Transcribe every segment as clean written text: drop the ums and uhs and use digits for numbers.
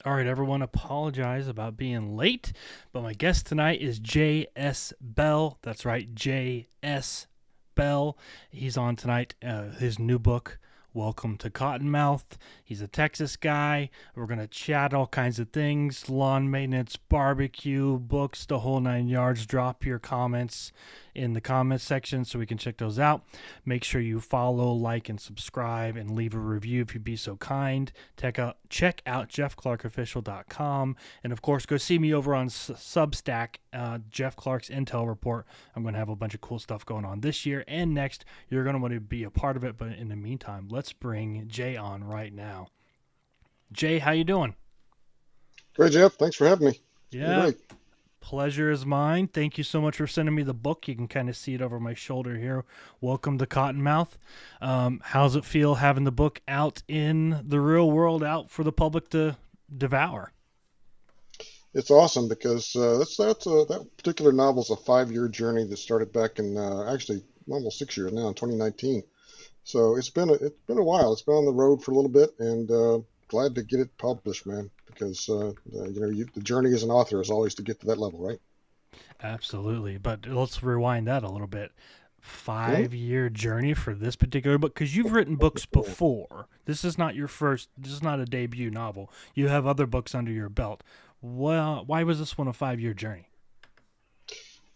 All right, everyone, apologize about being late, but my guest tonight is J.S. Bell. That's right, J.S. Bell. He's on tonight. His new book, Welcome to Cottonmouth. He's a Texas guy. We're going to chat all kinds of things: lawn maintenance, barbecue, books, the whole 9 yards. Drop your comments in the comments section so we can check those out. Make sure you follow, like, and subscribe, and leave a review if you'd be so kind. Check out 𝐿𝐿𝐵𝐿.com. And of course, go see me over on Substack, Jeff Clark's Intel Report. I'm going to have a bunch of cool stuff going on this year and next. You're going to want to be a part of it. But in the meantime, let's bring Jay on right now. Jay, how you doing? Great, Jeff. Thanks for having me. Doing Yeah, great. pleasure is mine. Thank you so much for sending me the book. You can kind of see it over my shoulder here. Welcome to Cottonmouth. How's it feel having the book out in the real world, out for the public to devour? It's awesome because that particular novel's a 5 year journey that started back in actually almost 6 years now in 2019. So it's been a while. It's been on the road for a little bit, and glad to get it published, man. Because the journey as an author is always to get to that level, right? Absolutely. But let's rewind that a little bit. Hmm? 5 year journey for this particular book, because you've written books before. This is not your first, this is not a debut novel. You have other books under your belt. Well, why was this one a 5 year journey?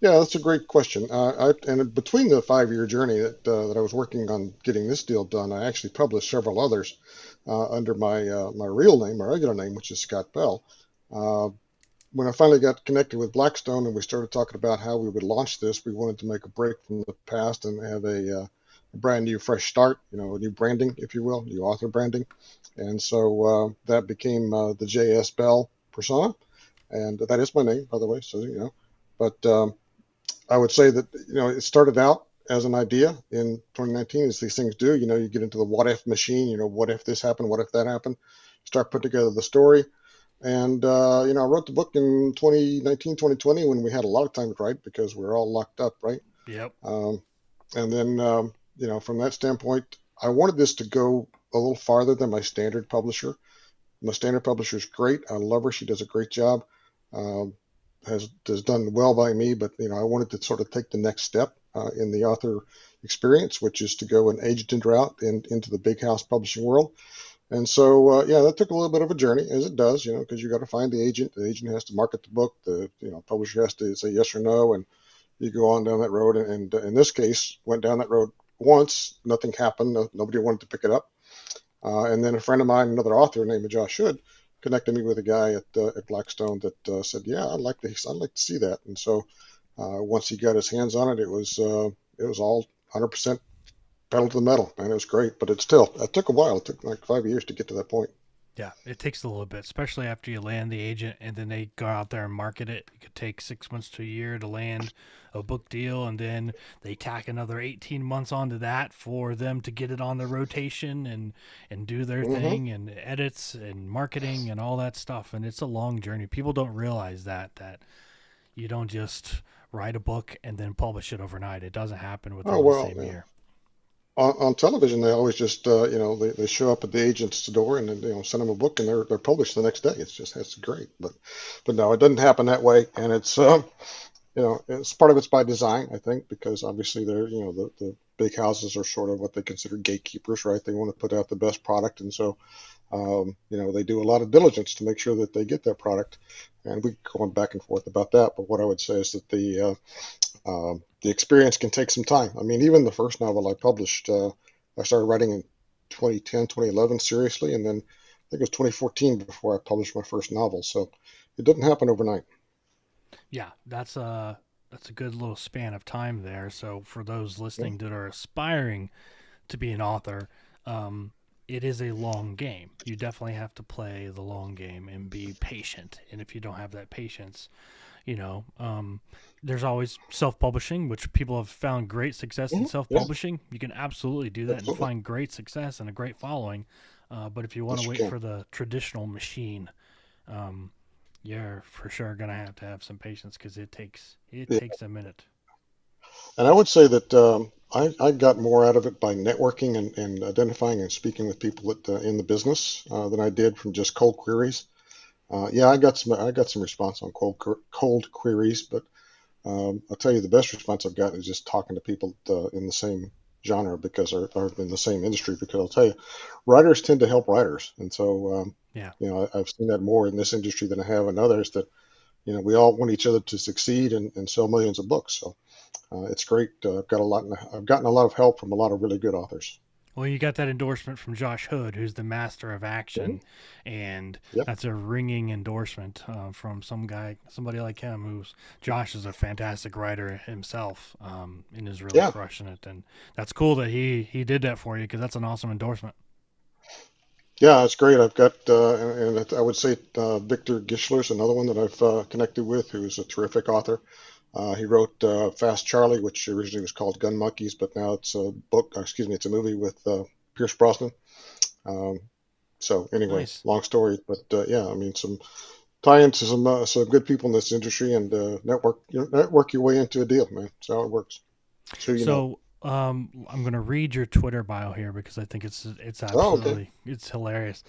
Yeah, that's a great question. And between the 5 year journey that I was working on getting this deal done, I actually published several others under my real name, my regular name, which is Scott Bell. Uh, when I finally got connected with Blackstone and we started talking about how we would launch this, we wanted to make a break from the past and have a brand new, fresh start, a new branding, if you will, new author branding. And so that became the J.S. Bell persona. And that is my name, by the way, so you know. But I would say that, it started out as an idea in 2019, as these things do. You get into the what if machine, what if this happened, what if that happened, start putting together the story. And, I wrote the book in 2019, 2020 when we had a lot of time to write because we were all locked up, right? Yep. Um, and then, from that standpoint, I wanted this to go a little farther than my standard publisher. My standard publisher is great. I love her. She does a great job. Um, has done well by me, but I wanted to sort of take the next step in the author experience, which is to go an agent route into the big house publishing world. And so, yeah, that took a little bit of a journey, as it does, because you got to find the agent. The agent has to market the book. The publisher has to say yes or no, and you go on down that road. And in this case, went down that road once. Nothing happened. Nobody wanted to pick it up. And then a friend of mine, another author named Josh Should, connected me with a guy at Blackstone that said, "Yeah, I'd like to see that." And so once he got his hands on it, it was all 100% pedal to the metal, man. It was great, but it took a while. It took like 5 years to get to that point. Yeah, it takes a little bit, especially after you land the agent and then they go out there and market it. It could take 6 months to a year to land a book deal, and then they tack another 18 months onto that for them to get it on the rotation and do their Hmm. thing and edits and marketing and all that stuff. And it's a long journey. People don't realize that you don't just write a book and then publish it overnight. It doesn't happen Oh within the well, same yeah. year. On television, they always just they show up at the agent's door and then send them a book and they're published the next day. It's great, but no, it doesn't happen that way, and it's part of it's by design, I think, because obviously they're the big houses are sort of what they consider gatekeepers, right? They want to put out the best product, and so they do a lot of diligence to make sure that they get that product. And we go on back and forth about that. But what I would say is that the experience can take some time. I mean, even the first novel I published, I started writing in 2010, 2011 seriously, and then I think it was 2014 before I published my first novel. So it didn't happen overnight. Yeah, that's a good little span of time there. So for those Yeah. listening that are aspiring to be an author, um, it is a long game. You definitely have to play the long game and be patient. And if you don't have that patience, you know, um, there's always self-publishing, which people have found great success in Yeah, self-publishing. You can absolutely do that and absolutely. find great success and a great following. But if you want to Yes, you wait can. for the traditional machine, um, you're for sure gonna have to have some patience because it Yeah. takes a minute. And I would say that I got more out of it by networking and identifying and speaking with people in the business than I did from just cold queries. Yeah, I got some response on cold queries, but I'll tell you the best response I've gotten is just talking to people in the same genre because or in the same industry because I'll tell you, writers tend to help writers, and so Yeah. I've seen that more in this industry than I have in others. That we all want each other to succeed and sell millions of books. So it's great. I've gotten a lot of help from a lot of really good authors. Well, you got that endorsement from Josh Hood, who's the master of Mhm. action, and Yep. that's a ringing endorsement from somebody like him. Who's Josh is a fantastic writer himself, and is really Yeah. crushing it. And that's cool that he did that for you because that's an awesome endorsement. Yeah, it's great. I've got, and I would say Victor Gischler is another one that I've connected with, who's a terrific author. He wrote Fast Charlie, which originally was called Gun Monkeys, but now it's a book, excuse me, it's a movie with Pierce Brosnan. Um, so anyway, Nice. long story, but yeah, I mean, some tie into some good people in this industry and network your way into a deal, man. That's how it works. So you know. So I'm gonna read your Twitter bio here because I think it's Oh, okay. absolutely it's hilarious.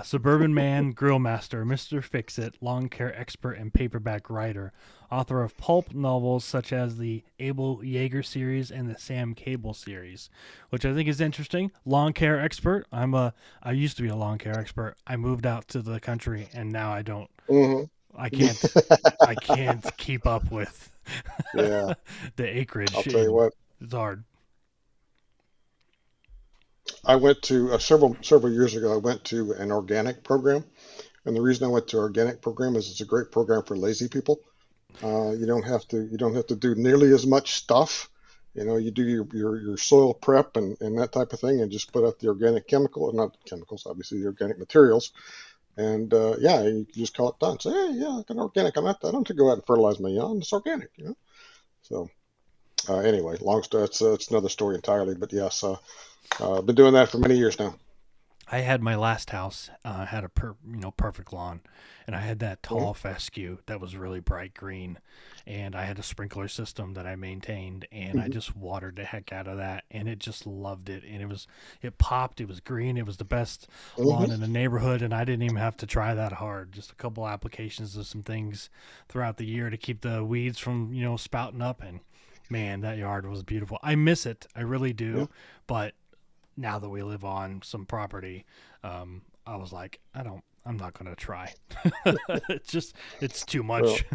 Suburban man, grill master, Mister Fix It, lawn care expert, and paperback writer, author of pulp novels such as the Abel Yeager series and the Sam Cable series, which I think is interesting. Lawn care expert. I used to be a lawn care expert. I moved out to the country and now I don't. Hmm. I can't. I can't keep up with Yeah, the I'll acreage, tell you and what. it's hard. I went to several years ago. I went to an organic program, and the reason I went to organic program is it's a great program for lazy people. You don't have to do nearly as much stuff. You do your soil prep and that type of thing, and just put out the organic chemical, or not chemicals, obviously the organic materials, and yeah, you can just call it done. Say, hey, yeah, I got organic. I don't have to go out and fertilize my lawn. It's organic. So anyway, long story. It's another story entirely. But yes, I've been doing that for many years now. I had my last house had a perfect lawn, and I had that Mhm. tall fescue that was really bright green, and I had a sprinkler system that I maintained, and I Mhm. just watered the heck out of that, and it just loved it, and it popped, it was green, it was the best lawn Mhm. in the neighborhood, and I didn't even have to try that hard. Just a couple applications of some things throughout the year to keep the weeds from spouting up, and man, that yard was beautiful. I miss it, I really Yeah. do, but now that we live on some property, I was like, I'm not going to try. It's too Well, much.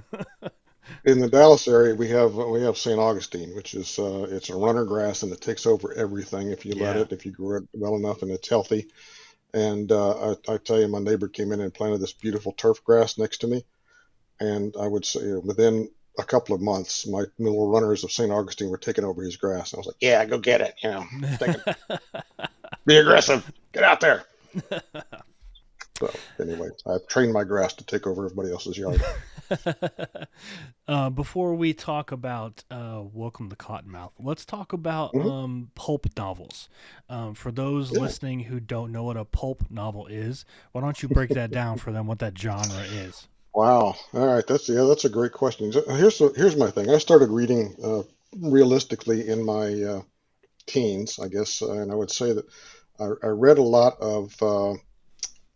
in the Dallas area, we have St. Augustine, which is it's a runner grass and it takes over everything if you let Yeah. it, if you grow it well enough and it's healthy. And I tell you, my neighbor came in and planted this beautiful turf grass next to me, and I would say within a couple of months, my little runners of St. Augustine were taking over his grass. And I was like, yeah, go get it. Thinking, be aggressive, get out there. So anyway, I've trained my grass to take over everybody else's yard. Before we talk about Welcome to Cottonmouth, let's talk about Hmm. pulp novels. For those Yeah. listening who don't know what a pulp novel is, why don't you break that down for them? What that genre is? Wow. All right. That's a great question. So here's my thing. I started reading realistically in my teens, I guess, and I would say that I read a lot of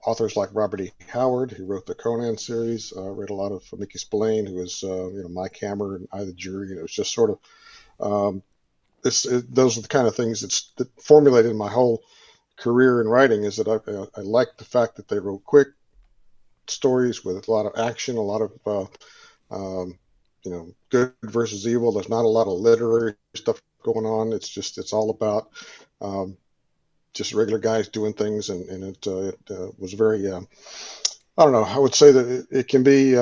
authors like Robert E. Howard, who wrote the Conan series. I read a lot of Mickey Spillane, who was Mike Hammer and I the Jury. And it was just sort of um, those are the kind of things that formulated my whole career in writing. Is that I like the fact that they wrote quick stories with a lot of action, a lot of good versus evil. There's not a lot of literary stuff going on. It's all about um, just regular guys doing things, and it was very. I don't know. I would say that it can be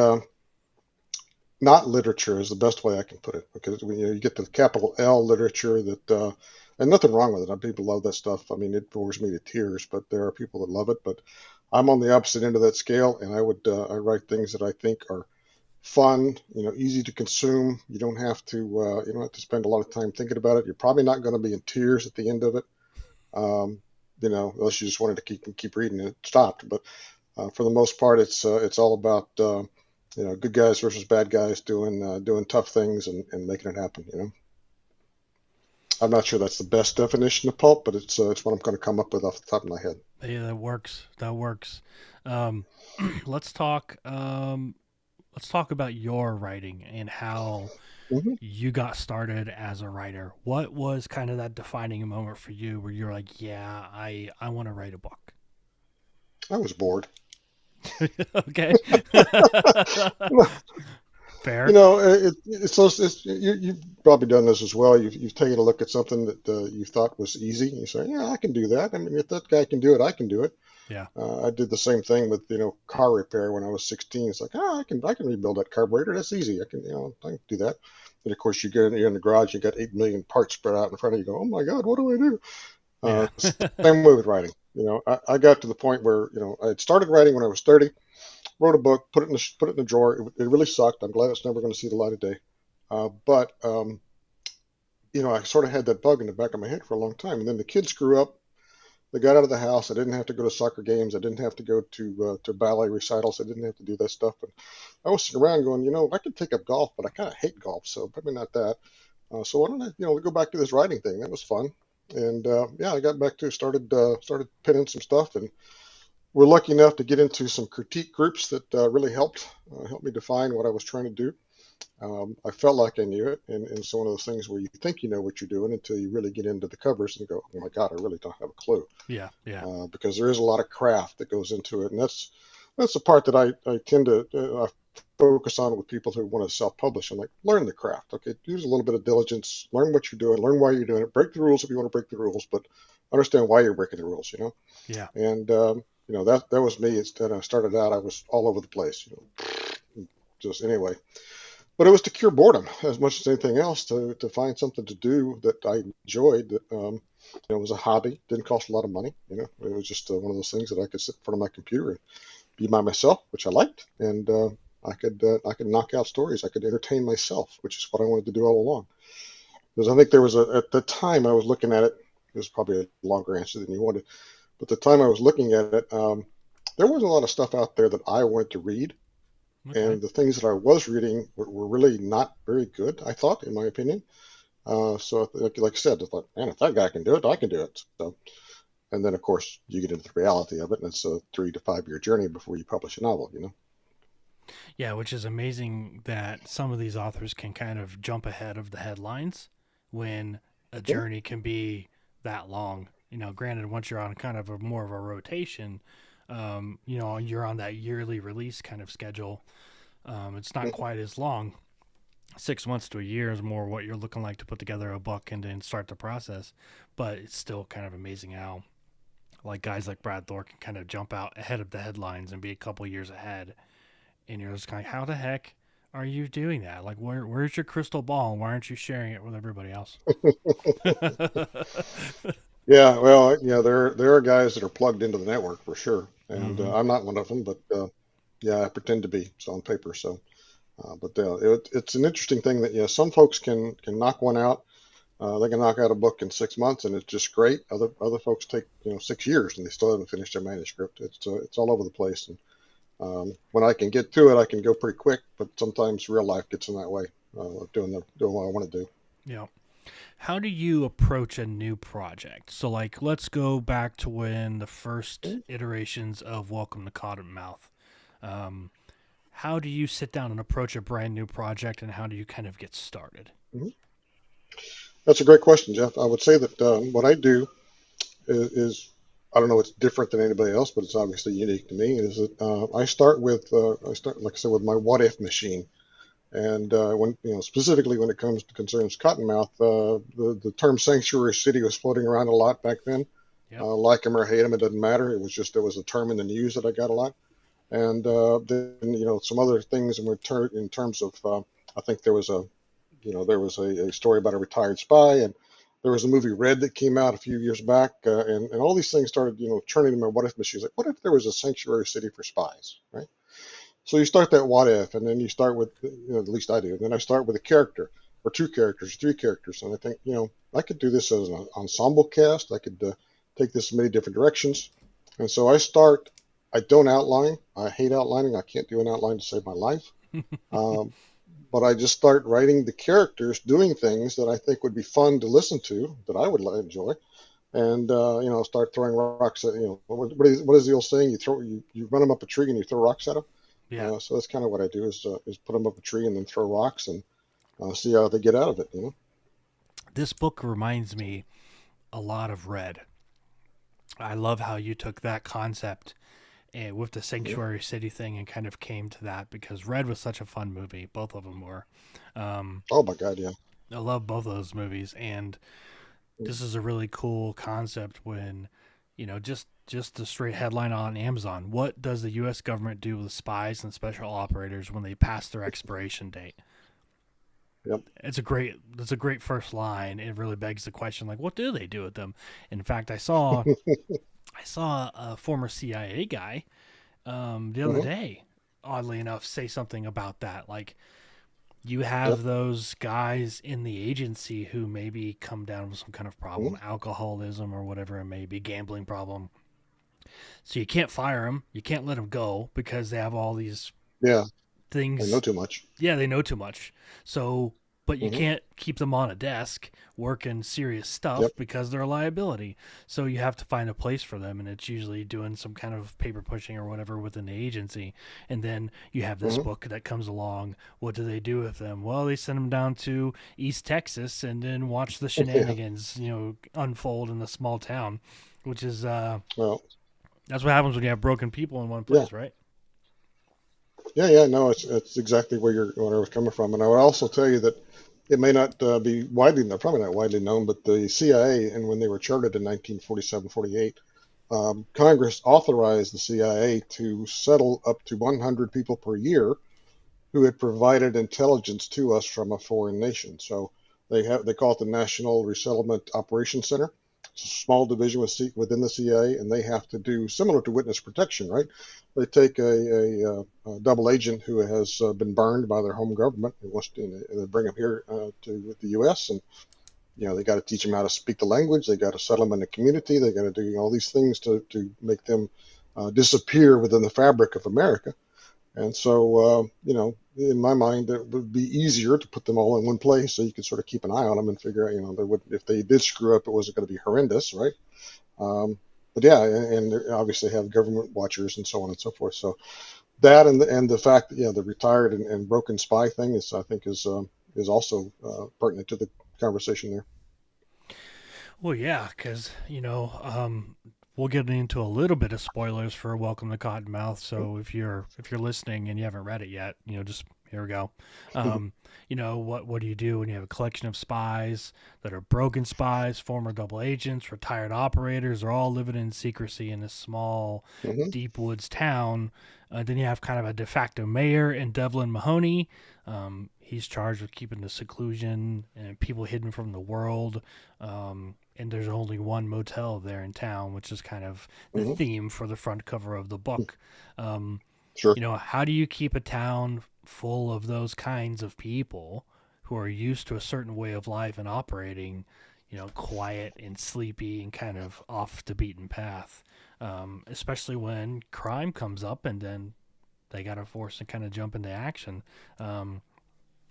not literature is the best way I can put it because when you get the capital L literature that. And nothing wrong with it. People love that stuff. I mean, it bores me to tears, but there are people that love it. But I'm on the opposite end of that scale, and I write things that I think are fun, easy to consume. You don't have to spend a lot of time thinking about it. You're probably not going to be in tears at the end of it, um, unless you just wanted to keep reading and it stopped. But for the most part, it's all about good guys versus bad guys doing tough things and making it happen. I'm not sure that's the best definition of pulp, but it's what I'm going to come up with off the top of my head. Yeah, that works. That works. Um, let's talk. Let's talk about your writing and how Hmm. you got started as a writer. What was kind of that defining moment for you where you're like, yeah, I want to write a book? I was bored. Okay. You Fair. know, you've probably done this as well. You've taken a look at something that you thought was easy, and you say, "Yeah, I can do that." I mean, if that guy can do it, I can do it. Yeah. I did the same thing with car repair when I was 16. It's like, oh, I can rebuild that carburetor. That's easy. I can do that. And of course, you're in the garage. You got 8 million parts spread out in front of you. You go, oh my God, what do I do? Yeah. Same way with writing. I got to the point where I had started writing when I was 30. Wrote a book, put it in the drawer. It really sucked. I'm glad it's never going to see the light of day. But I sort of had that bug in the back of my head for a long time. And then the kids grew up. They got out of the house. I didn't have to go to soccer games. I didn't have to go to ballet recitals. I didn't have to do that stuff. And I was sitting around going, I could take up golf, but I kind of hate golf, so probably not that. So why don't I, go back to this writing thing? That was fun. And yeah, I got back to started pinning some stuff, and we're lucky enough to get into some critique groups that really helped me define what I was trying to do. I felt like I knew it, and it's one of those things where you think you know what you're doing until you really get into the covers and go, "Oh my God, I really don't have a clue," Yeah. Yeah. because there is a lot of craft that goes into it, and that's the part that I tend to focus on with people who want to self-publish. I'm like, learn the craft, okay? Use a little bit of diligence, learn what you're doing, learn why you're doing it, break the rules if you want to break the rules, but understand why you're breaking the rules. Yeah. And that was me. Instead, I started out, I was all over the place, just anyway. But it was to cure boredom as much as anything else, to find something to do that I enjoyed. That was a hobby, didn't cost a lot of money. It was just one of those things that I could sit in front of my computer and be by myself, which I liked, and I could knock out stories. I could entertain myself, which is what I wanted to do all along. Because I think there was at the time I was looking at it. It was probably a longer answer than you wanted, but the time I was looking at it, there wasn't a lot of stuff out there that I wanted to read. Okay. And the things that I was reading were really not very good, I thought, in my opinion. So, like I said, I thought, man, if that guy can do it, I can do it. So, and then, of course, you get into the reality of it, and it's a 3 to 5 year journey before you publish a novel. Yeah, which is amazing that some of these authors can kind of jump ahead of the headlines when a Yeah. journey can be that long. Granted, once you're on kind of a more of a rotation, you're on that yearly release kind of schedule. It's not Mhm. quite as long. 6 months to a year is more what you're looking like to put together a book and then start the process. But it's still kind of amazing how, like, guys like Brad Thor can kind of jump out ahead of the headlines and be a couple years ahead. And you're just kind of, how the heck are you doing that? Like, where's your crystal ball? And why aren't you sharing it with everybody else? Yeah, well, there are guys that are plugged into the network for sure, and Hmm. I'm not one of them, but yeah, I pretend to be, so on paper. So, but it's an interesting thing that some folks can knock one out. They can knock out a book in 6 months, and it's just great. Other folks take 6 years, and they still haven't finished their manuscript. It's all over the place, and when I can get to it, I can go pretty quick. But sometimes real life gets in that way of doing what I want to do. Yeah. How do you approach a new project? So, like, let's go back to when the first iterations of Welcome to Cottonmouth. Um, how do you sit down and approach a brand new project, and how do you kind of get started? Mhm. That's a great question, Jeff. I would say that what I do is I don't know, it's different than anybody else, but it's obviously unique to me. Is that I start like I said with my what if machine. And when specifically when it comes to concerns Cottonmouth, the term sanctuary city was floating around a lot back then. Yep. Like him or hate him, it doesn't matter. It was a term in the news that I got a lot. And then some other things in terms of I think there was a story about a retired spy, and there was a movie Red that came out a few years back, and all these things started churning in my what if machines. Like, what if there was a sanctuary city for spies, right? So you start that what if, and then you start with, at least I do. And then I start with a character, or two characters, or three characters, and I think, I could do this as an ensemble cast. I could take this in many different directions. And so I start. I don't outline. I hate outlining. I can't do an outline to save my life. Um, but I just start writing the characters doing things that I think would be fun to listen to, that I would enjoy, and start throwing rocks at, what is the old saying? You run them up a tree and you throw rocks at them. Yeah. So that's kind of what I do is put them up a tree and then throw rocks and see how they get out of it. This book reminds me a lot of Red. I love how you took that concept and with the Yeah. Sanctuary City thing and kind of came to that because Red was such a fun movie. Both of them were. Um, Oh my God, yeah. I love both of those movies, and this is a really cool concept when, just the straight headline on Amazon. What does the U.S. government do with spies and special operators when they pass their expiration date? Yep. It's a great first line. It really begs the question, like, what do they do with them? In fact, I saw a former CIA guy the other Hmm. day, oddly enough, say something about that. Like, you Yep. have those guys in the agency who maybe come down with some kind of Hmm. problem, alcoholism or whatever it may be, gambling problem. So you can't fire them, you can't let them go because they have all these Yeah. I know things. too much. Yeah, they know too much. So, but you Hmm. can't keep them on a desk working serious stuff Yep. because they're a liability. So you have to find a place for them, and it's usually doing some kind of paper pushing or whatever within the agency. And then you have this Hmm. book that comes along. What do they do with them? Well, they send them down to East Texas and then watch the Yeah. shenanigans, unfold in the small town, which is Well, that's what happens when you have broken people in one yeah. place, right? Yeah. Yeah. No, it's exactly where I was coming from, and I would also tell you that it may not be widely, probably not widely known, but the CIA, and when they were chartered in 1947, 48, Congress authorized the CIA to settle up to 100 people per year who had provided intelligence to us from a foreign nation. So they call it the National Resettlement Operations Center. It's a small division within the CIA, and they have to do similar to witness protection, right? They take a double agent who has been burned by their home government and they bring them here to the U.S. and they got to teach them how to speak the language. They got to settle them in the community. They got to do all these things to make them disappear within the fabric of America. And so, in my mind, it would be easier to put them all in one place so you could sort of keep an eye on them and figure out, they would, if they did screw up, it wasn't going to be horrendous, right? Um, but yeah, and they obviously have government watchers and so on and so forth. So that and the fact that the retired and broken spy thing is, I think, is also pertinent to the conversation there. Well, yeah, because we'll get into a little bit of spoilers for Welcome to Cottonmouth. So if you're listening and you haven't read it yet, just here we go. What do you do when you have a collection of spies that are broken spies, former double agents, retired operators, are all living in secrecy in this small, Hmm. deep woods town? Then you have kind of a de facto mayor in Devlin Mahoney. He's charged with keeping the seclusion and people hidden from the world. And there's only one motel there in town, which is kind of the Hmm. theme for the front cover of the book. Um, Sure. how do you keep a town full of those kinds of people who are used to a certain way of life and operating, quiet and sleepy and kind of off the beaten path, especially when crime comes up and then they got to force to kind of jump into action. Um,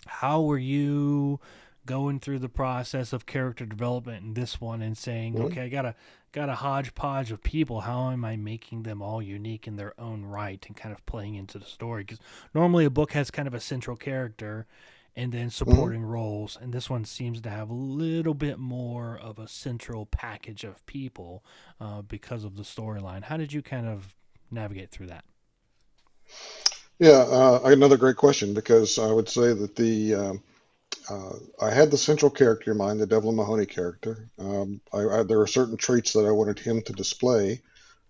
how were you going through the process of character development in this one and saying, Hmm. okay, I got a hodgepodge of people. How am I making them all unique in their own right and kind of playing into the story? Because normally a book has kind of a central character and then Hmm. supporting roles, and this one seems to have a little bit more of a central package of people because of the storyline. How did you kind of navigate through that? Yeah, another great question, because I would say that I had the central character in mind, the Devlin Mahoney character. There were certain traits that I wanted him to display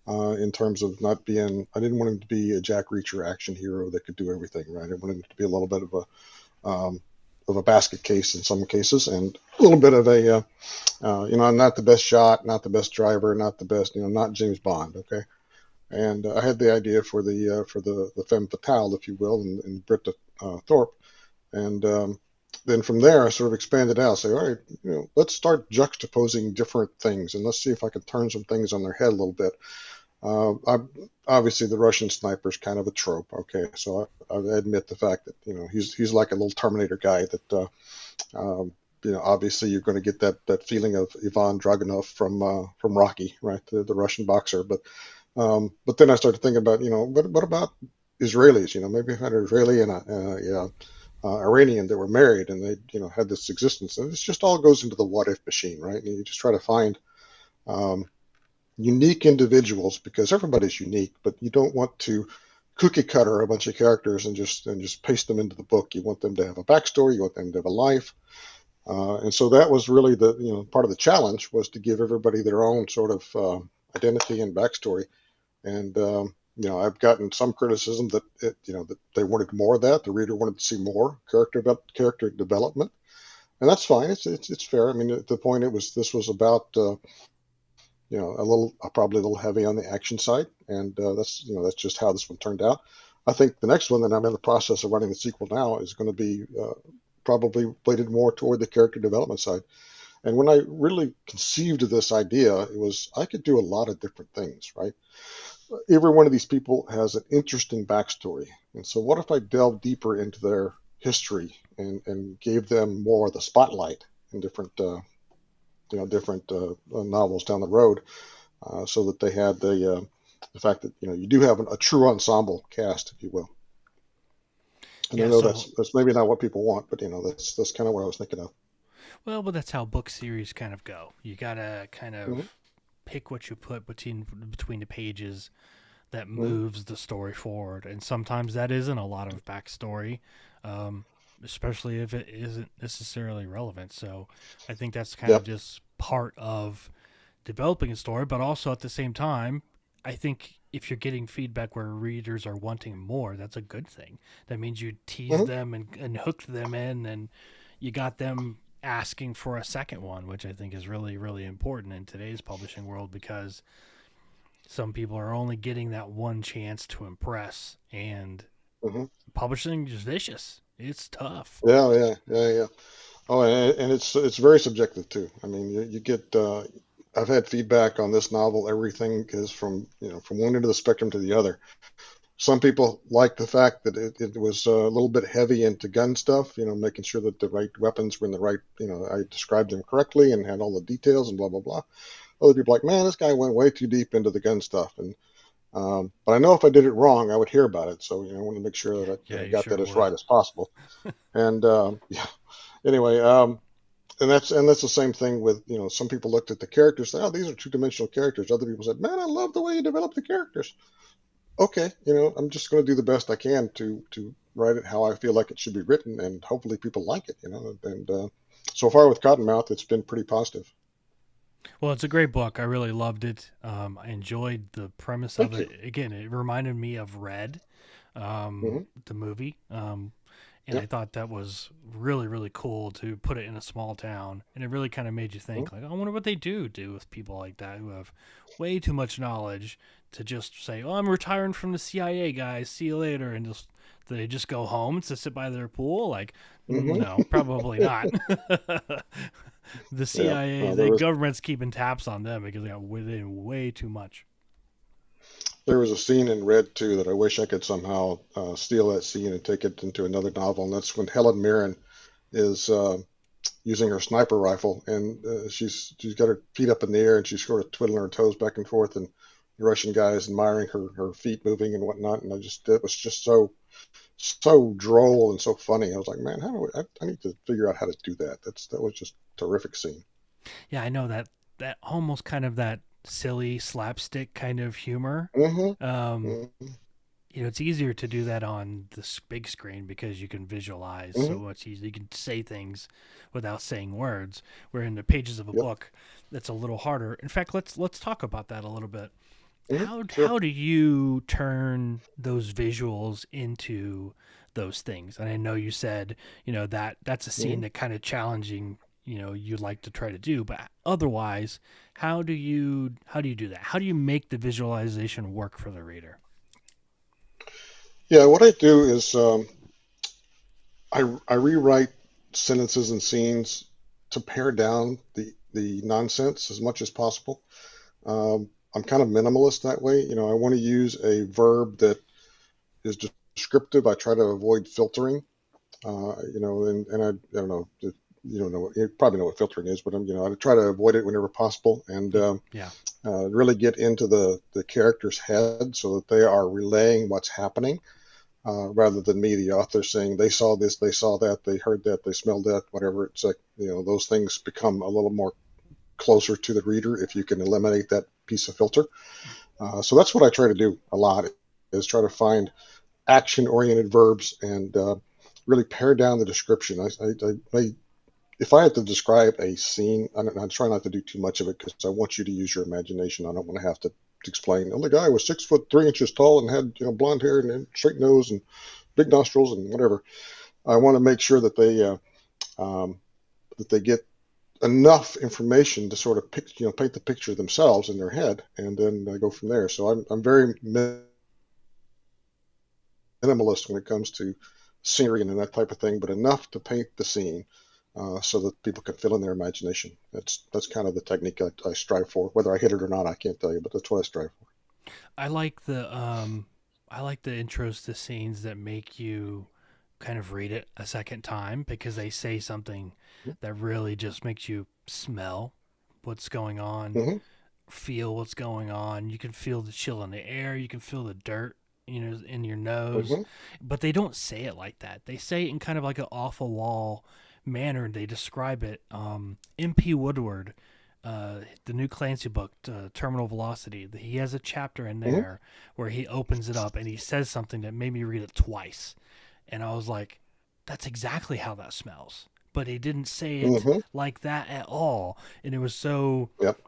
in terms of not being. I didn't want him to be a Jack Reacher action hero that could do everything, right? I wanted him to be a little bit of a basket case in some cases, and a little bit of not the best shot, not the best driver, not the best, not James Bond. Okay, and I had the idea for the femme fatale, if you will, in Britta Thorpe, and then from there I sort of expanded out. Say, all right, let's start juxtaposing different things, and let's see if I can turn some things on their head a little bit. Obviously, the Russian sniper is kind of a trope. Okay, so I admit the fact that he's like a little Terminator guy that um, obviously you're going to get that feeling of Ivan Dragunov from Rocky, right? The Russian boxer. But then I started thinking about what about Israelis? Maybe I had an Israeli and Iranian that were married and they had this existence, and this just all goes into the what if machine, right? And you just try to find um, unique individuals because everybody's unique, but you don't want to cookie cutter a bunch of characters and just paste them into the book. You want them to have a backstory. You want them to have a life. And so that was really the part of the challenge was to give everybody their own sort of identity and backstory. And I've gotten some criticism that that they wanted more of that. The reader wanted to see more character development, and that's fine. It's fair. I mean, at the point this was about probably a little heavy on the action side, and that's just how this one turned out. I think the next one that I'm in the process of writing the sequel now is going to be probably weighted more toward the character development side. And when I really conceived of this idea, it was I could do a lot of different things, right? Every one of these people has an interesting backstory, and so what if I delved deeper into their history and gave them more of the spotlight in different novels down the road, so that they had the fact that you do have a true ensemble cast, if you will. And I Yeah, know so that's maybe not what people want, but that's kind of what I was thinking of. well, but that's how book series kind of go. You gotta kind Hmm. of pick what you put between the pages that Hmm. moves the story forward, and sometimes that isn't a lot of backstory, um, especially if it isn't necessarily relevant. So, I think that's kind Yeah. of just part of developing a story, but also at the same time, I think if you're getting feedback where readers are wanting more, that's a good thing. That means you teased Hmm. them and hooked them in, and you got them asking for a second one, which I think is really, really important in today's publishing world because some people are only getting that one chance to impress, and Hmm. publishing is vicious. It's tough. Yeah, yeah, yeah, yeah. Oh, and it's very subjective too. I mean, you get I've had feedback on this novel. Everything is from one end of the spectrum to the other. Some people like the fact that it was a little bit heavy into gun stuff, making sure that the right weapons were in the right, I described them correctly and had all the details and blah, blah, blah. Other people are like, man, this guy went way too deep into the gun stuff. But I know if I did it wrong, I would hear about it. So, I want to make sure that Yeah, I you got sure that as would. right as possible. And yeah, anyway, and that's the same thing with, some people looked at the characters, said, oh, these are two-dimensional characters. Other people said, man, I love the way you develop the characters. Okay, I'm just going to do the best I can to write it how I feel like it should be written, and hopefully people like it. And so far with Cottonmouth, it's been pretty positive. Well, it's a great book. I really loved it. I enjoyed the premise of Thank it. you. Again, it reminded me of Red, Hmm. the movie. And Yeah. I thought that was really, really cool to put it in a small town. And it really kind of made you Hmm. think, like, I wonder what they do with people like that who have way too much knowledge to just say, oh, I'm retiring from the CIA, guys. See you later. And just do they just go home to sit by their pool? Like, Hmm. no, probably not. The Yeah. CIA, No, the government's keeping taps on them because they got way too much. there was a scene in Red too that I wish I could somehow steal that scene and take it into another novel, and that's when Helen Mirren is using her sniper rifle, and she's got her feet up in the air, and she's sort of twiddling her toes back and forth, and the Russian guy is admiring her feet moving and whatnot, and it was just so droll and so funny. I was like, man, I need to figure out how to do that. That was just a terrific scene. Yeah, I know that almost kind of that silly slapstick kind of humor. Hmm. Um, Hmm. it's easier to do that on the big screen because you can visualize so Hmm. much easier. You can say things without saying words. Where in the pages of a Yep. book, that's a little harder. In fact, let's talk about that a little bit. Hmm. How Sure. do you turn those visuals into those things? And I know you said that's a scene Hmm. that kind of challenging you'd like to try to do, but otherwise, how do you do that? How do you make the visualization work for the reader? Yeah, what I do is I rewrite sentences and scenes to pare down the nonsense as much as possible. I'm kind of minimalist that way. I want to use a verb that is descriptive. I try to avoid filtering. And I don't know. You don't know. You probably know what filtering is, but I try to avoid it whenever possible, and Yeah. really get into the character's head so that they are relaying what's happening, rather than me, the author, saying they saw this, they saw that, they heard that, they smelled that, whatever. It's like, those things become a little more closer to the reader if you can eliminate that piece of filter. So that's what I try to do a lot, is try to find action-oriented verbs and really pare down the description. If I had to describe a scene, I try not to do too much of it because I want you to use your imagination. I don't want to have to explain, oh, the guy was 6'3" tall and had blonde hair and straight nose and big nostrils and whatever. I want to make sure that they get enough information to sort of paint the picture themselves in their head, and then go from there. So I'm very minimalist when it comes to scenery and that type of thing, but enough to paint the scene, so that people can fill in their imagination. That's kind of the technique I strive for. Whether I hit it or not, I can't tell you, but that's what I strive for. I like the intros to scenes that make you kind of read it a second time because they say something that really just makes you smell what's going on, Mm-hmm. feel what's going on. You can feel the chill in the air. You can feel the dirt, in your nose. Mm-hmm. But they don't say it like that. They say it in kind of like an off the wall manner. They describe it. M.P. Woodward, the new Clancy book, Terminal Velocity, he has a chapter in Mm-hmm. there where he opens it up and he says something that made me read it twice. And I was like, that's exactly how that smells. But he didn't say it Mm-hmm. like that at all. And it was so Yep.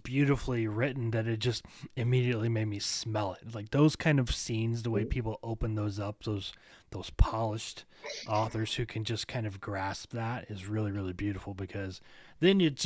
beautifully written that it just immediately made me smell it. Like those kind of scenes, the way people open those up, those polished authors who can just kind of grasp that is really, really beautiful, because then it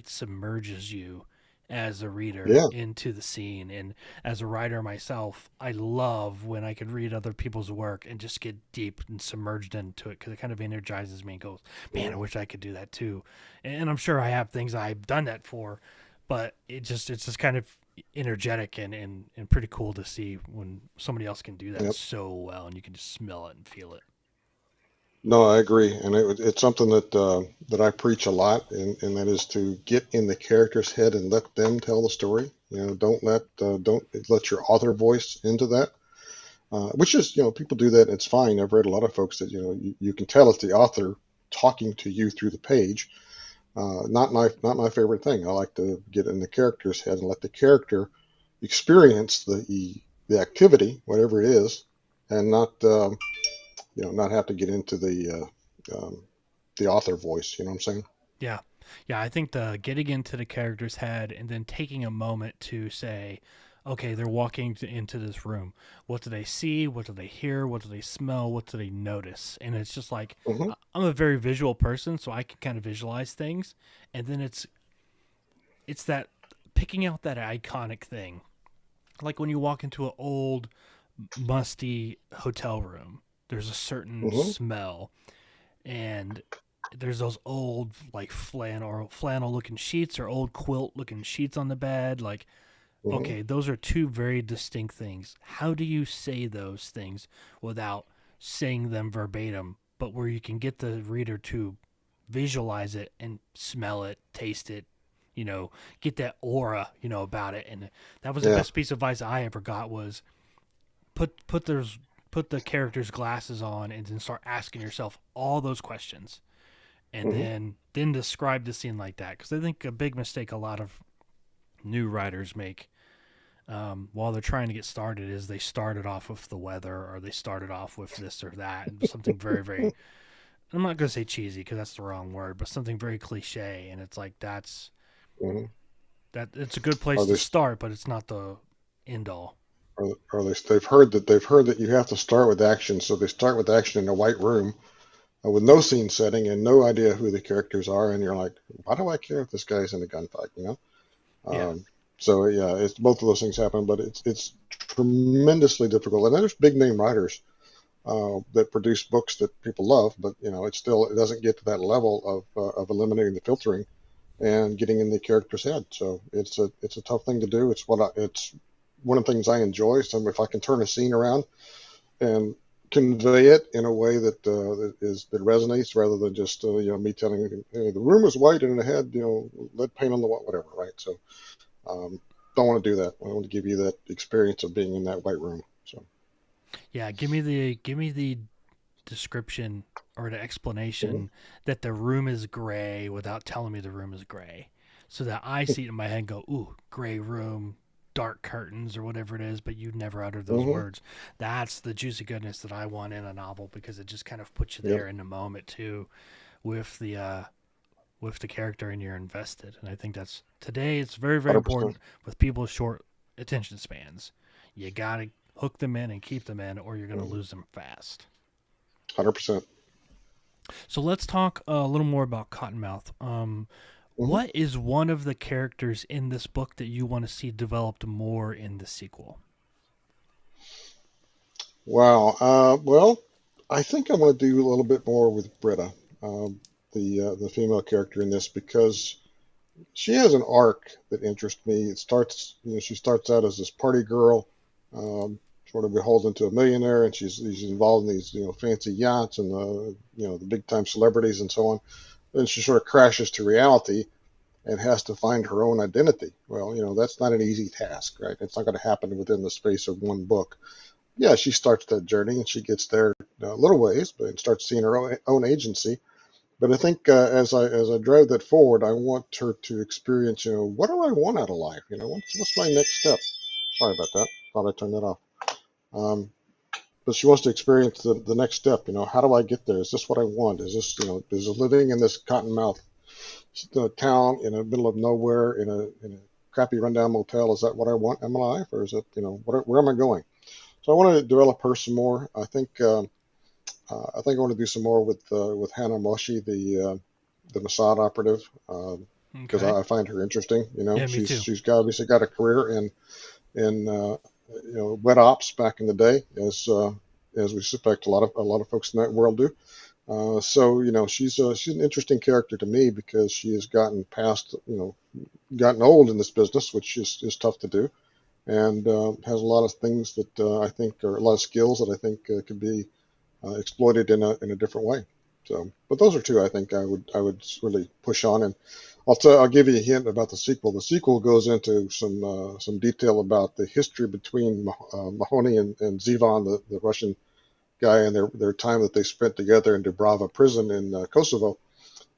submerges you as a reader Yeah. into the scene. And as a writer myself, I love when I could read other people's work and just get deep and submerged into it, because it kind of energizes me and goes, man, I wish I could do that too. And I'm sure I have things I've done that for, but it's just kind of energetic and pretty cool to see when somebody else can do that Yep. so well and you can just smell it and feel it. No, I agree, and it's something that I preach a lot, and that is to get in the character's head and let them tell the story. Don't let your author voice into that. Which is, people do that, and it's fine. I've read a lot of folks that you can tell it's the author talking to you through the page. Not my favorite thing. I like to get in the character's head and let the character experience the activity, whatever it is, and not have to get into the author voice. You know what I'm saying? Yeah. Yeah, I think the getting into the character's head and then taking a moment to say, okay, they're walking into this room. What do they see? What do they hear? What do they smell? What do they notice? And it's just like, Hmm. I'm a very visual person, so I can kind of visualize things. And then it's that picking out that iconic thing. Like when you walk into an old, musty hotel room, there's a certain Hmm. smell, and there's those old like flannel looking sheets or old quilt looking sheets on the bed. Like, Hmm. okay, those are two very distinct things. How do you say those things without saying them verbatim, but where you can get the reader to visualize it and smell it, taste it, get that aura, about it. And that was the Yeah. best piece of advice I ever got was put those put the character's glasses on and then start asking yourself all those questions, and Hmm. then describe the scene like that. Because I think a big mistake a lot of new writers make, while they're trying to get started, is they started off with the weather, or they started off with this or that, and something very, very, I'm not going to say cheesy because that's the wrong word, but something very cliche. And it's like, Hmm. that it's a good place Or to they start, but it's not the end all. they've heard that you have to start with action, so they start with action in a white room, with no scene setting and no idea who the characters are, and you're like, why do I care if this guy's in a gunfight? Yeah. So yeah, it's both of those things happen, but it's tremendously difficult. And there's big name writers that produce books that people love, but it doesn't get to that level of eliminating the filtering and getting in the character's head. So it's a tough thing to do. It's one of the things I enjoy. So if I can turn a scene around and convey it in a way that resonates, rather than just me telling you, hey, the room is white and it had lead paint on the wall, whatever, right? So don't want to do that. I want to give you that experience of being in that white room. So Yeah, give me the description or the explanation that the room is gray without telling me the room is gray, so that I see it in my head and go, ooh, gray room, dark curtains, or whatever it is, but you never uttered those mm-hmm. words. That's the juicy goodness that I want in a novel, because it just kind of puts you Yep. there in the moment too, with the character, and you're invested. And I think that's, today it's very, very 100%. important with people's short attention spans. You gotta hook them in and keep them in, or you're gonna lose them fast. 100%. So let's talk a little more about Cottonmouth. What is one of the characters in this book that you want to see developed more in the sequel? Wow. Well, I think I want to do a little bit more with Britta, the female character in this, because she has an arc that interests me. It starts, she starts out as this party girl, sort of beholden to a millionaire, and she's involved in these, fancy yachts and the big time celebrities and so on. Then she sort of crashes to reality and has to find her own identity. Well, that's not an easy task, right? It's not going to happen within the space of one book. Yeah, she starts that journey and she gets there a little ways, but starts seeing her own agency. But I think as I drive that forward, I want her to experience, what do I want out of life? What's my next step? Sorry about that. Thought I turned that off. But she wants to experience the next step. How do I get there? Is this what I want? Is this, is living in this Cottonmouth town in the middle of nowhere in a crappy rundown motel? Is that what I want in my life, or is it, where am I going? So I want to develop her some more. I think I want to do some more with Hannah Moshi, the Mossad operative, because I find her interesting. Yeah, me too. She's obviously got a career in wet ops back in the day, as we suspect a lot of folks in that world do. So she's an interesting character to me, because she has gotten old in this business, which is tough to do, and has a lot of things that I think are a lot of skills that I think could be exploited in a different way. So, but those are two I think I would really push on. And I'll give you a hint about the sequel. The sequel goes into some detail about the history between Mahoney and 𝐬𝐿, the Russian guy, and their time that they spent together in Dubrava prison in Kosovo,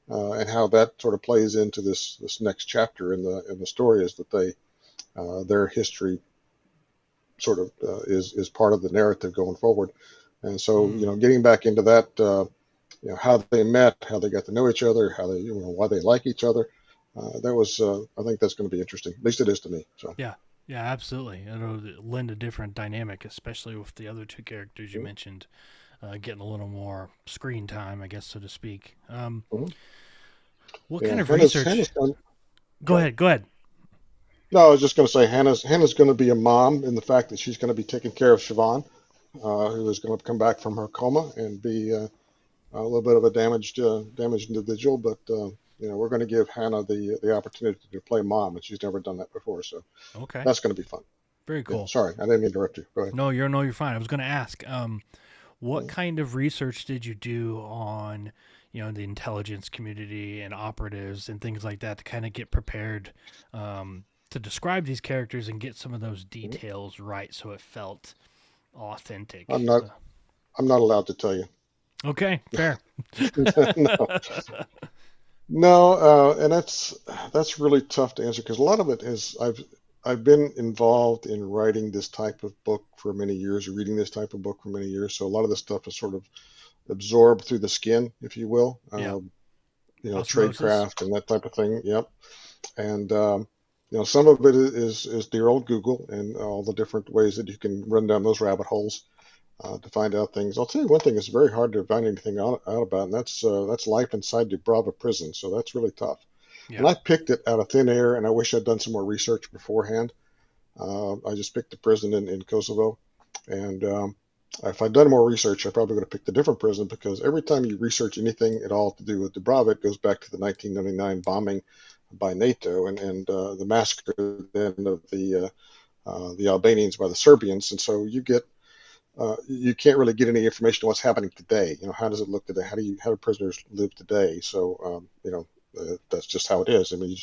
and how that sort of plays into this next chapter in the story, is that their history sort of is part of the narrative going forward. And so, getting back into that, how they met, how they got to know each other, how they, why they like each other. I think that's going to be interesting. At least it is to me. So Yeah, absolutely. It'll lend a different dynamic, especially with the other two characters you mentioned, getting a little more screen time, I guess, so to speak. What kind of research? Go ahead. No, I was just going to say Hannah's going to be a mom, in the fact that she's going to be taking care of Siobhan, who is going to come back from her coma and be a little bit of a damaged individual. But we're going to give Hannah the opportunity to play mom, and she's never done that before. So that's going to be fun. Very cool. Yeah, sorry, I didn't mean to interrupt you. Go ahead. No, you're fine. I was going to ask, what kind of research did you do on the intelligence community and operatives and things like that, to kind of get prepared to describe these characters and get some of those details right, so it felt authentic? I'm not allowed to tell you. Okay, fair. No, and that's really tough to answer, because a lot of it is I've been involved in writing this type of book for many years, reading this type of book for many years. So a lot of this stuff is sort of absorbed through the skin, if you will. Yeah. Tradecraft and that type of thing. Yep. And some of it is dear old Google and all the different ways that you can run down those rabbit holes to find out things. I'll tell you one thing: it's very hard to find anything out about, and that's life inside Dubrava prison. So that's really tough. Yeah. And I picked it out of thin air, and I wish I'd done some more research beforehand. I just picked the prison in Kosovo, and if I'd done more research, I probably would have picked a different prison, because every time you research anything at all to do with Dubrava, it goes back to the 1999 bombing by NATO, and the massacre then of the Albanians by the Serbians, and so you can't really get any information on what's happening today. How does it look today? How do prisoners live today? So that's just how it is. I mean,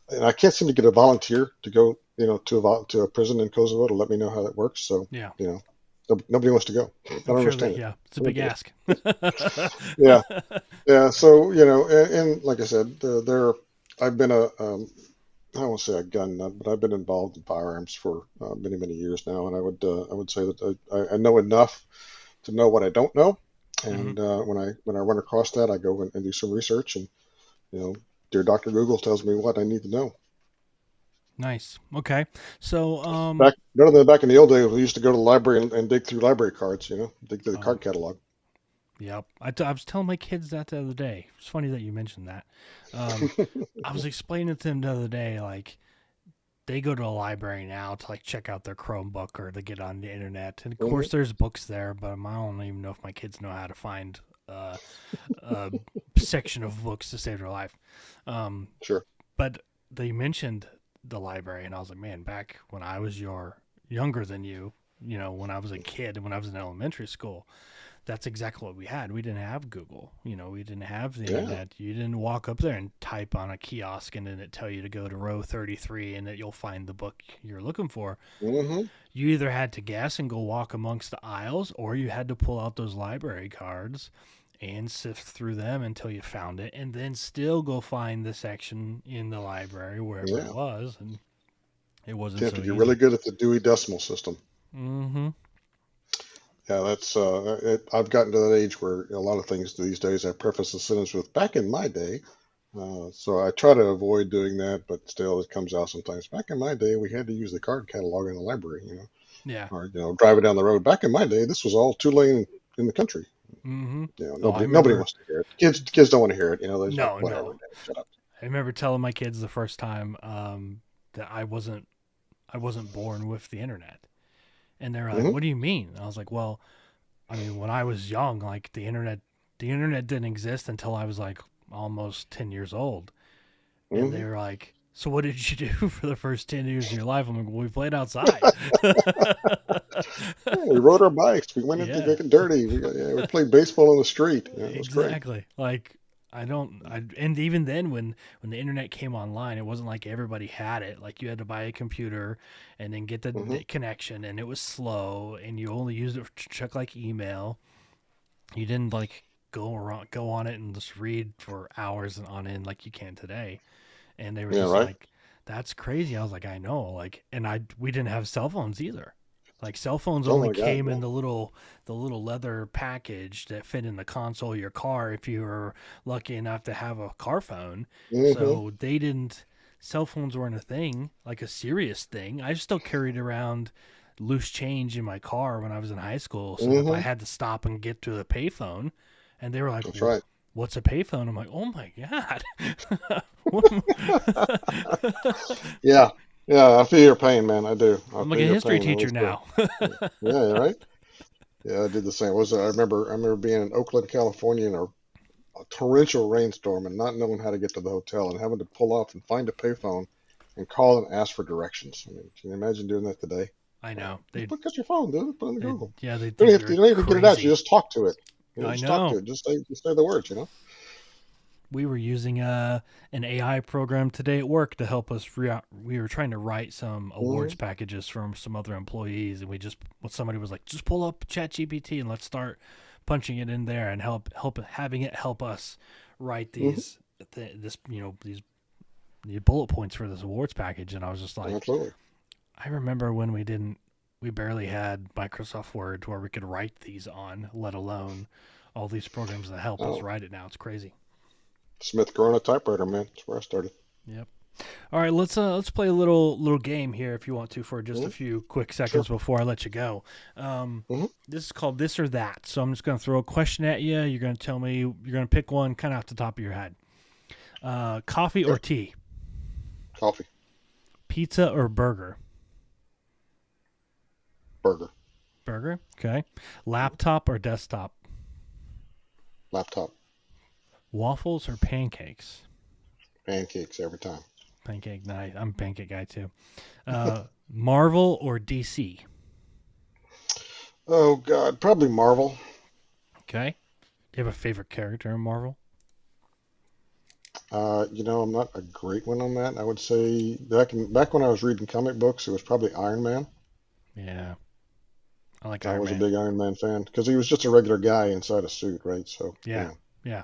and I can't seem to get a volunteer to go to a prison in Kosovo to let me know how that works. So Yeah. Nobody wants to go. I don't understand it. Yeah, it's a big ask. Yeah, yeah. So and like I said, I've been I don't want to say a gun nut, but I've been involved in firearms for many years now, and I would say that I know enough to know what I don't know, and when I run across that, I go and do some research, and dear Dr. Google tells me what I need to know. Nice. Okay. So better than back in the old days, we used to go to the library and dig through library cards, dig through the card catalog. Yep. I was telling my kids that the other day. It's funny that you mentioned that. I was explaining to them the other day, like, they go to a library now to, like, check out their Chromebook or to get on the internet. And, of course, there's books there, but I don't even know if my kids know how to find a section of books to save their life. Sure. But they mentioned the library, and I was like, man, back when I was younger than you, when I was a kid and when I was in elementary school, that's exactly what we had. We didn't have Google. We didn't have the internet. You didn't walk up there and type on a kiosk and then it tell you to go to row 33 and that you'll find the book you're looking for. Mm-hmm. You either had to guess and go walk amongst the aisles, or you had to pull out those library cards and sift through them until you found it, and then still go find the section in the library wherever it was. And it wasn't so easy. You're really good at the Dewey Decimal System. Mm-hmm. Yeah, that's I've gotten to that age where a lot of things these days I preface the sentence with "back in my day," so I try to avoid doing that, but still it comes out sometimes. Back in my day, we had to use the card catalog in the library, Yeah. or driving down the road. Back in my day, this was all 2-lane in the country. Mm-hmm. Nobody wants to hear it. Kids don't want to hear it. No. Shut up. I remember telling my kids the first time that I wasn't born with the internet. And they're like, what do you mean? I was like, well, I mean, when I was young, like the internet didn't exist until I was like almost 10 years old. And they were like, so what did you do for the first 10 years of your life? I'm like, well, we played outside. We rode our bikes. We went into getting dirty. We played baseball in the street. It was exactly. Great. Like, and even then when the internet came online, it wasn't like everybody had it. Like, you had to buy a computer and then get the connection, and it was slow, and you only used it to check like email. You didn't like go on it and just read for hours on end like you can today. And they were just like, that's crazy. I was like, I know. Like, and we didn't have cell phones either. Like, cell phones only came in the little leather package that fit in the console of your car if you were lucky enough to have a car phone. So cell phones weren't a thing, like a serious thing. I still carried around loose change in my car when I was in high school. So if I had to stop and get to a payphone, and they were like, that's right. What's a payphone? I'm like, oh my God. Yeah, I feel your pain, man. I do. I'm like a history teacher now. Yeah, right. Yeah, I did the same. I remember being in Oakland, California, in a torrential rainstorm and not knowing how to get to the hotel and having to pull off and find a payphone and call and ask for directions. I mean, can you imagine doing that today? I know. Look at your phone, dude. Put it in Google. Yeah, you don't even get it out. You just talk to it. I know. Talk to it. Just say the words. We were using an AI program today at work to help us. We were trying to write some awards packages from some other employees, and somebody was like, just pull up ChatGPT and let's start punching it in there and having it help us write these these bullet points for this awards package. And I was just like, absolutely. I remember when we barely had Microsoft Word where we could write these on, let alone all these programs that help us write it now. It's crazy. Smith Corona typewriter, man. That's where I started. Yep. All right, let's play a little game here if you want to for just a few quick seconds before I let you go. This is called This or That. So I'm just going to throw a question at you. You're going to tell me, you're going to pick one kind of off the top of your head. Coffee or tea? Coffee. Pizza or burger? Burger. Burger, okay. Laptop or desktop? Laptop. Waffles or pancakes? Pancakes every time. Pancake night. I'm a pancake guy too. Marvel or DC? Oh God, probably Marvel. Okay. Do you have a favorite character in Marvel? I'm not a great one on that. I would say back when I was reading comic books, it was probably Iron Man. Yeah, I like I Iron was a Man. big Iron Man fan because he was just a regular guy inside a suit, right? So Yeah, yeah,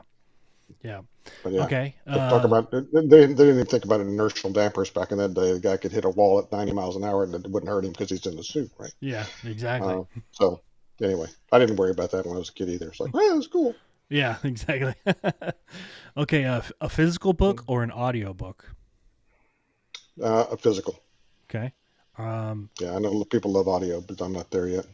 yeah. but yeah, Okay. but talk about they didn't even think about inertial dampers back in that day. The guy could hit a wall at 90 miles an hour and it wouldn't hurt him because he's in the suit, right? Yeah, exactly. So anyway, I didn't worry about that when I was a kid either. It's like, well, that's cool. Yeah, exactly. Okay, a physical book or an audio book? A physical. Okay. Um, Yeah, I know people love audio, but I'm not there yet.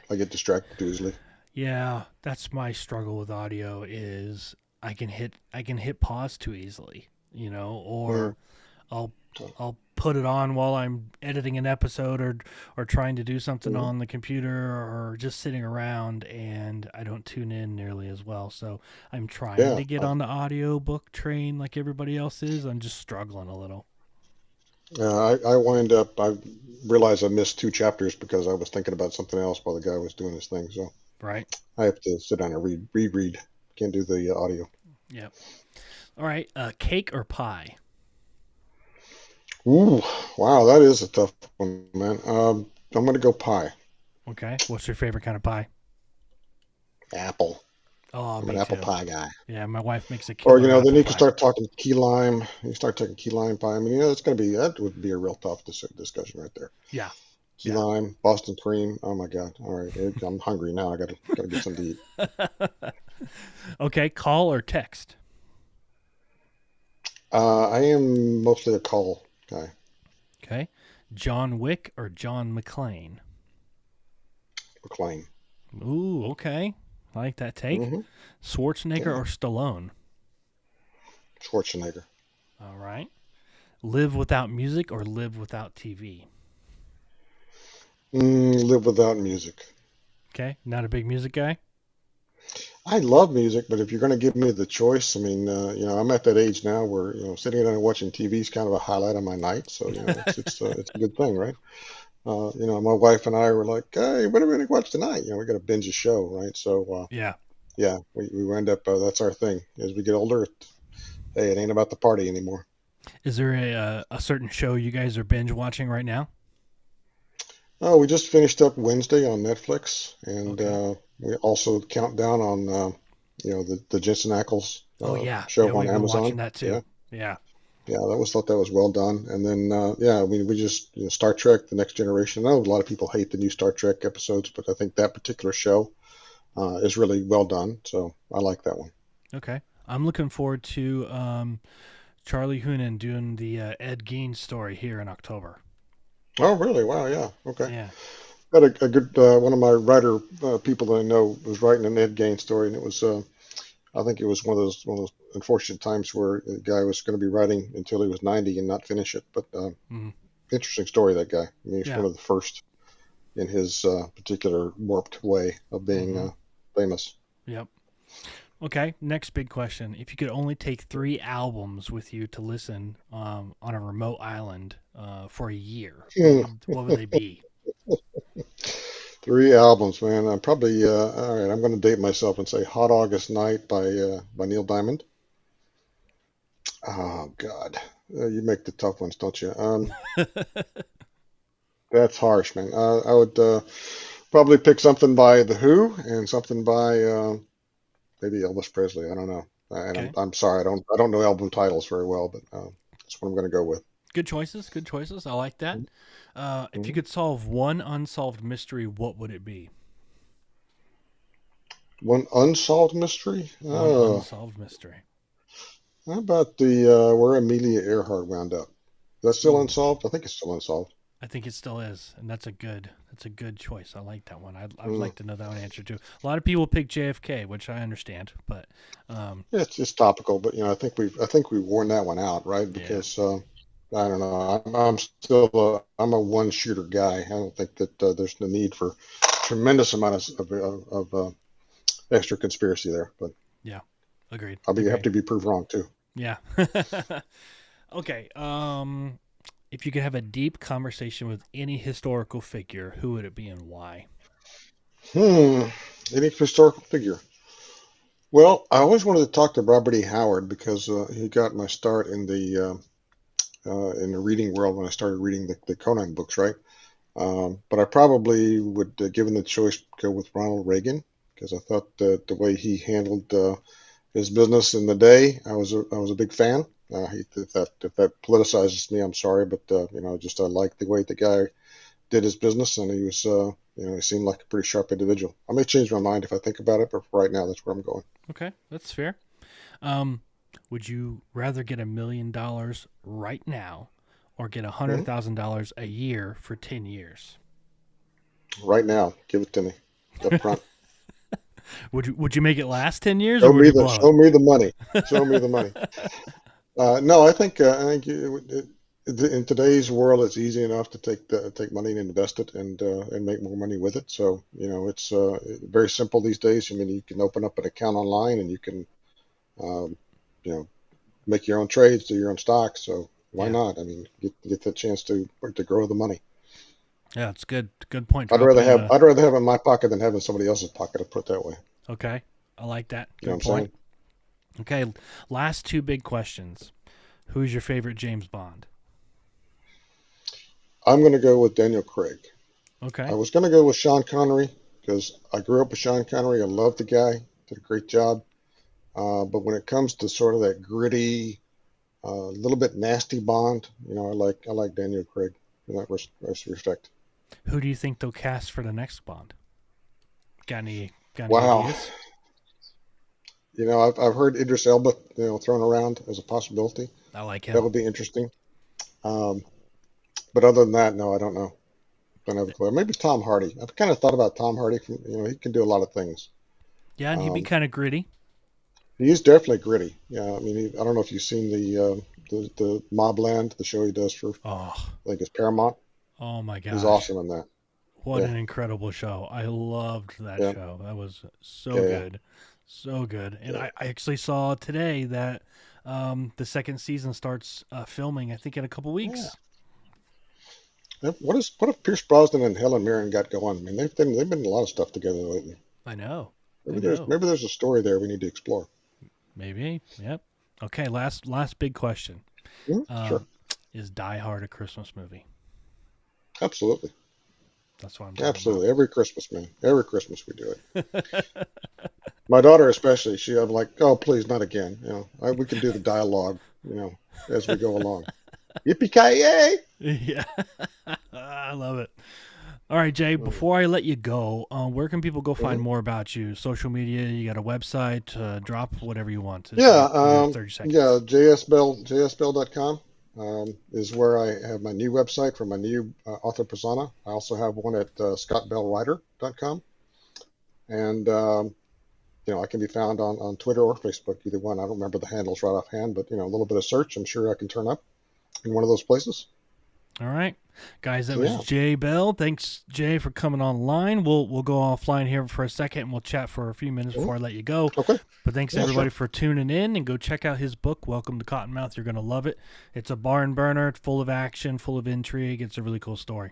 I get distracted easily. yeah, that's my struggle with audio is I can hit pause too easily, Mm. or I'll I'll put it on while I'm editing an episode or trying to do something Mhm. on the computer or just sitting around and I don't tune in nearly as well. So I'm trying Yeah, to get on the audiobook train like everybody else is. I'm just struggling a little. I wind up. I realized I missed two chapters because I was thinking about something else while the guy was doing his thing. So Right? I have to sit down and reread. Can't do the audio. Yep. All right. Cake or pie? Ooh, wow, that is a tough one, man. I'm gonna go pie. Okay. What's your favorite kind of pie? Apple. Oh, I'm an me apple too. pie guy. Yeah, my wife makes a Or killer then apple you can pie. start talking key lime. You start talking key lime pie. I mean, it's gonna be that would be a real tough discussion right there. Yeah. Key Yeah. lime, Boston cream. Oh my God. All right, I'm hungry now. I gotta get something to eat. Okay. Call or text? I am mostly a call guy. Okay. John Wick or John McClane? McLean. Ooh, okay. I like that take. Mm-hmm. Schwarzenegger Yeah, or Stallone? Schwarzenegger. All right. Live without music or live without TV? Live without music. Okay. Not a big music guy? I love music, but if you're going to give me the choice, I mean, I'm at that age now where sitting down and watching TV is kind of a highlight of my night. So it's a good thing, right? My wife and I were like, hey, what are we going to watch tonight? We got to binge a show, right? So Yeah. yeah, we wind up that's our thing. As we get older, hey, it ain't about the party anymore. Is there a certain show you guys are binge watching right now? Oh, we just finished up Wednesday on Netflix, and Okay. we also countdown on the Jensen Ackles Oh yeah. Yeah, show on we've been watching Amazon. that Yeah, too. Yeah. yeah, thought that was well done. And then yeah, I mean we just Star Trek: The Next Generation. I know a lot of people hate the new Star Trek episodes, but I think that particular show is really well done. So I like that one. Okay. I'm looking forward to Charlie Hunnam doing the Ed Gein story here in October. Oh, really? Wow, yeah. Okay. Yeah. Got a good one of my writer people that I know was writing an Ed Gain story, and it was I think it was one of those unfortunate times where the guy was going to be writing until he was 90 and not finish it. But Mhm. interesting story, that guy. I mean, he's Yeah. one of the first in his particular warped way of being Hmm. famous. Yep. Okay. Next big question: if you could only take 3 albums with you to listen on a remote island for a year, Hmm. what would they be? Three albums, man. I'm probably all right. I'm going to date myself and say "Hot August Night" by Neil Diamond. Oh God, you make the tough ones, don't you? That's harsh, man. I would probably pick something by The Who and something by maybe Elvis Presley. I don't know. And I'm Okay. I'm sorry, I don't know album titles very well, but that's what I'm going to go with. Good choices. Good choices. I like that. If you Mhm. could solve one unsolved mystery, what would it be? One unsolved mystery. One unsolved mystery. How about the where Amelia Earhart wound up? Is that still Ooh, unsolved? I think it's still unsolved. I think it still is, and that's a good choice. I like that one. I'd Mm. like to know that one answer too. A lot of people pick JFK, which I understand, but Yeah, it's topical, but I think we've worn that one out, right? yeah, Because I don't know. I'm a one shooter guy. I don't think that there's the need for tremendous amount of extra conspiracy there, but yeah, agreed, have agreed. to be proved wrong too. Yeah. Okay. If you could have a deep conversation with any historical figure, who would it be and why? Hmm. Any historical figure? Well, I always wanted to talk to Robert E. Howard because he got my start in the reading world when I started reading the Conan books, right? But I probably would, given the choice, go with Ronald Reagan because I thought that the way he handled his business in the day, I was a big fan. If that politicizes me, I'm sorry, but just I like the way the guy did his business, and he was, he seemed like a pretty sharp individual. I may change my mind if I think about it, but for right now, that's where I'm going. Okay, that's fair. Um, would you rather get $1 million right now or get Mhm. $100,000 a year for 10 years? Right now, give it to me up front. Would you make it last 10 years or would you blow Show me the money. Show me the money. No, I think in today's world, it's easy enough to take money and invest it and make more money with it. So it's very simple these days. I mean, you can open up an account online and you can um, you know make your own trades, do your own stocks. So why Yeah. not? I mean, get the chance to grow the money. Yeah, it's good. Good point. Drop it in a I'd rather have it in my pocket than have it in somebody else's pocket. To put it that way. Okay. I like that. You know Good what I'm point. saying? Okay, last two big questions. Who's your favorite James Bond? I'm going to go with Daniel Craig. I Okay. was going to go with Sean Connery because I grew up with Sean Connery. I love the guy. Did a great job. But when it comes to sort of that gritty, little bit nasty Bond, I like Daniel Craig in that respect. Who do you think they'll cast for the next Bond? Got any Wow. ideas? I've heard Idris Elba, thrown around as a possibility. I like That him. would be interesting. Um, but other than that, no, I don't know. Don't have a clue. Maybe Tom Hardy. I've kind of thought about Tom Hardy. He can do a lot of things. Yeah, and he'd be Um, kind of gritty. he is definitely gritty. Yeah, I mean, I don't know if you've seen the Mobland, the show he does for, Oh, I think it's Paramount. oh my He's gosh. awesome in that. What Yeah, an incredible show. I loved that yeah, show. That was so yeah, yeah, good. So good. And yeah. I actually saw today that the second season starts filming, I think, in a couple Yeah. weeks. What if Pierce Brosnan and Helen Mirren got going? I mean, they've been in a lot of stuff together lately. I know. I Maybe know. there's a story there we need to explore. Maybe. Yep. Okay, last big question. Sure, Um, is Die Hard a Christmas movie? absolutely, That's what I'm talking about. absolutely. Every Christmas, man. Every Christmas we do it. My daughter especially. I'm like, oh, please, not again. We can do the dialogue, as we go along. Yippee ki yay! Yeah. I love it. All right, Jay, before I let you go, where can people go find Mhm. more about you? Social media, you got a website, drop whatever you want. This is Yeah, your 30 yeah, seconds. jsbell.com is where I have my new website for my new author persona. I also have one at scottbellwriter.com. And, I can be found on Twitter or Facebook, either one. I don't remember the handles right offhand, but, a little bit of search, I'm sure I can turn up in one of those places. All right, guys, that So, was yeah. Jay Bell. Thanks, Jay, for coming online. We'll go offline here for a second and we'll chat for a few minutes Mhm. before I let you go. Okay. But thanks Yeah, everybody sure. for tuning in and go check out his book, Welcome to Cottonmouth. You're gonna love it. It's a barn burner. It's full of action, full of intrigue. It's a really cool story.